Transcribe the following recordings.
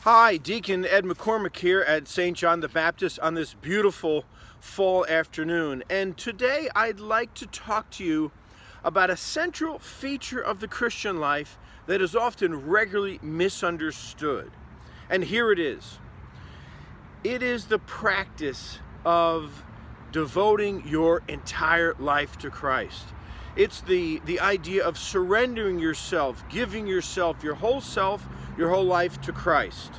Hi, Deacon Ed McCormick here at St. John the Baptist on this beautiful fall afternoon. And today I'd like to talk to you about a central feature of the Christian life that is often regularly misunderstood. And here it is. It is the practice of devoting your entire life to Christ. It's the idea of surrendering yourself, giving yourself, your whole life to Christ.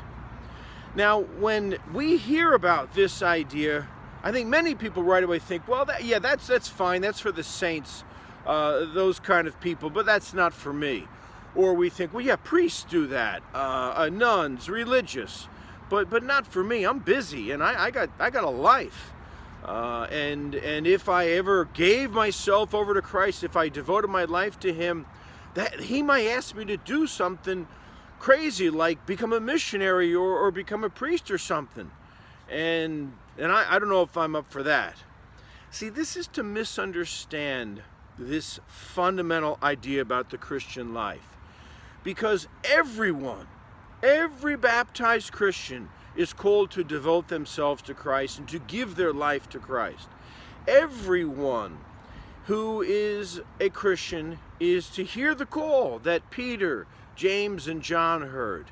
Now, when we hear about this idea, I think many people right away think, well, that's fine. That's for the saints, those kind of people, but that's not for me. Or we think, well, yeah, priests do that, nuns, religious, but not for me. I'm busy, and I got a life. And if I ever gave myself over to Christ, if I devoted my life to Him, that He might ask me to do something crazy, like become a missionary or become a priest or something. And I don't know if I'm up for that. See, this is to misunderstand this fundamental idea about the Christian life. Because every baptized Christian is called to devote themselves to Christ and to give their life to Christ. Everyone who is a Christian is to hear the call that Peter, James, and John heard,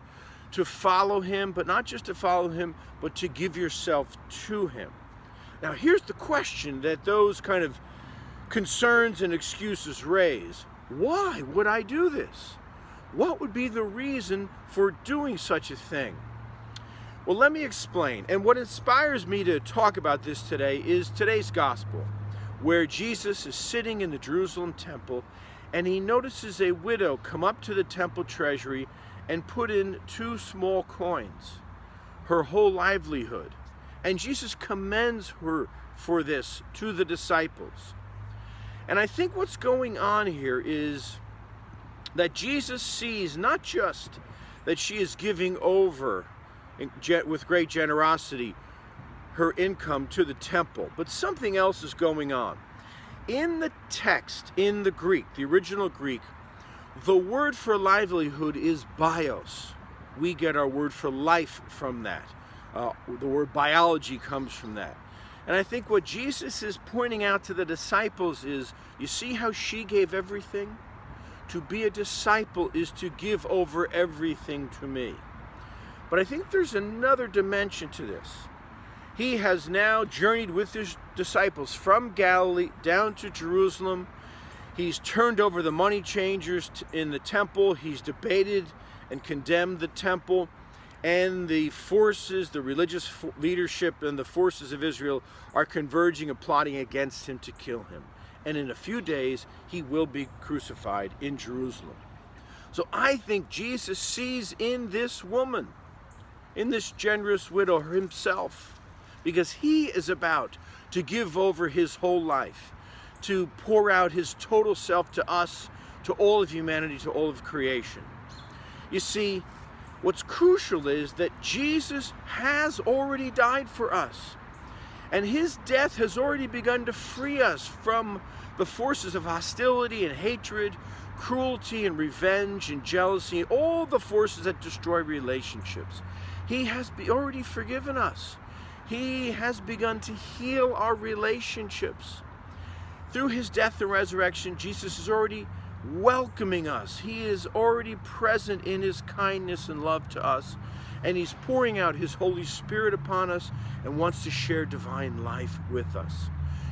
to follow Him, but not just to follow Him, but to give yourself to Him. Now, here's the question that those kind of concerns and excuses raise. Why would I do this? What would be the reason for doing such a thing? Well, let me explain. And what inspires me to talk about this today is today's gospel, where Jesus is sitting in the Jerusalem temple and He notices a widow come up to the temple treasury and put in 2 small coins, her whole livelihood. And Jesus commends her for this to the disciples. And I think what's going on here is that Jesus sees not just that she is giving over with great generosity her income to the temple, but something else is going on. In the text, in the Greek, the original Greek, the word for livelihood is bios. We get our word for life from that. The word biology comes from that. And I think what Jesus is pointing out to the disciples is, you see how she gave everything? To be a disciple is to give over everything to me. But I think there's another dimension to this. He has now journeyed with His disciples from Galilee down to Jerusalem. He's turned over the money changers in the temple. He's debated and condemned the temple. And the forces, the religious leadership and the forces of Israel are converging and plotting against Him to kill Him. And in a few days, He will be crucified in Jerusalem. So I think Jesus sees in this woman, in this generous widow, Himself, because He is about to give over His whole life, to pour out His total self to us, to all of humanity, to all of creation. You see, what's crucial is that Jesus has already died for us, and His death has already begun to free us from the forces of hostility and hatred, cruelty and revenge and jealousy, all the forces that destroy relationships. He has already forgiven us. He has begun to heal our relationships. Through His death and resurrection, Jesus is already welcoming us. He is already present in His kindness and love to us, and He's pouring out His Holy Spirit upon us and wants to share divine life with us.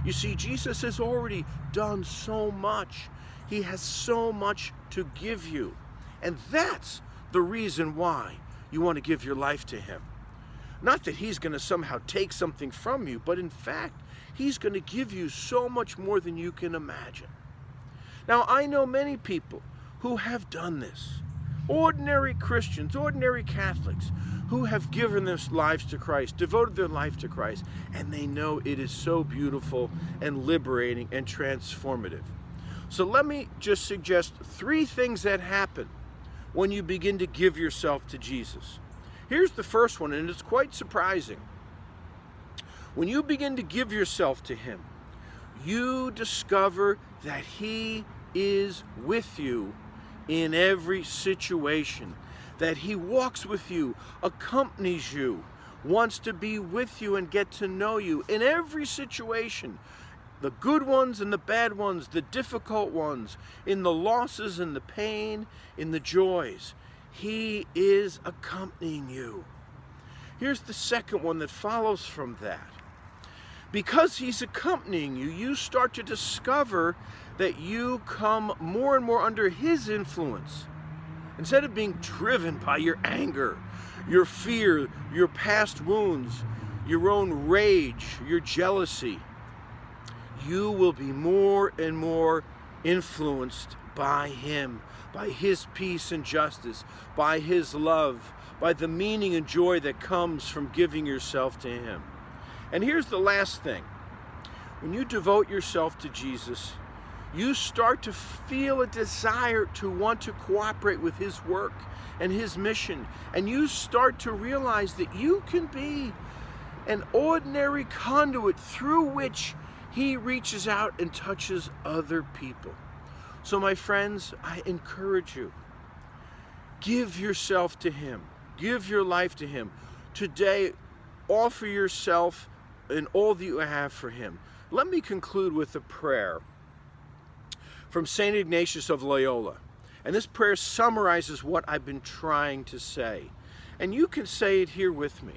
You see, Jesus has already done so much. He has so much to give you, and that's the reason why you want to give your life to Him. Not that He's going to somehow take something from you, but in fact, He's going to give you so much more than you can imagine. Now, I know many people who have done this. Ordinary Christians, ordinary Catholics, who have given their lives to Christ, devoted their life to Christ, and they know it is so beautiful and liberating and transformative. So let me just suggest 3 things that happen when you begin to give yourself to Jesus. Here's the first one, and it's quite surprising. When you begin to give yourself to Him, you discover that He is with you in every situation, that he walks with you, accompanies you, wants to be with you and get to know you in every situation. The good ones and the bad ones, the difficult ones, in the losses and the pain, in the joys. He is accompanying you. Here's the second one that follows from that. Because he's accompanying you, you start to discover that you come more and more under his influence. Instead of being driven by your anger, your fear, your past wounds, your own rage, your jealousy, you will be more and more influenced by him, by his peace and justice, by his love, by the meaning and joy that comes from giving yourself to him. And here's the last thing. When you devote yourself to Jesus, you start to feel a desire to want to cooperate with his work and his mission. And you start to realize that you can be an ordinary conduit through which he reaches out and touches other people. So my friends, I encourage you, give yourself to him. Give your life to him. Today, offer yourself and all that you have for him. Let me conclude with a prayer from St. Ignatius of Loyola. And this prayer summarizes what I've been trying to say. And you can say it here with me.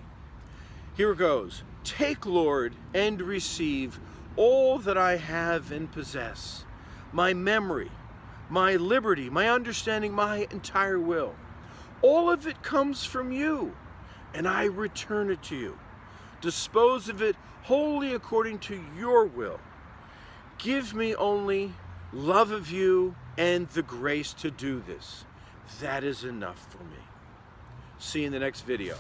Here it goes. Take, Lord, and receive all that I have and possess, my memory, my liberty, my understanding, my entire will. All of it comes from you, and I return it to you. Dispose of it wholly according to your will. Give me only love of you and the grace to do this. That is enough for me. See you in the next video.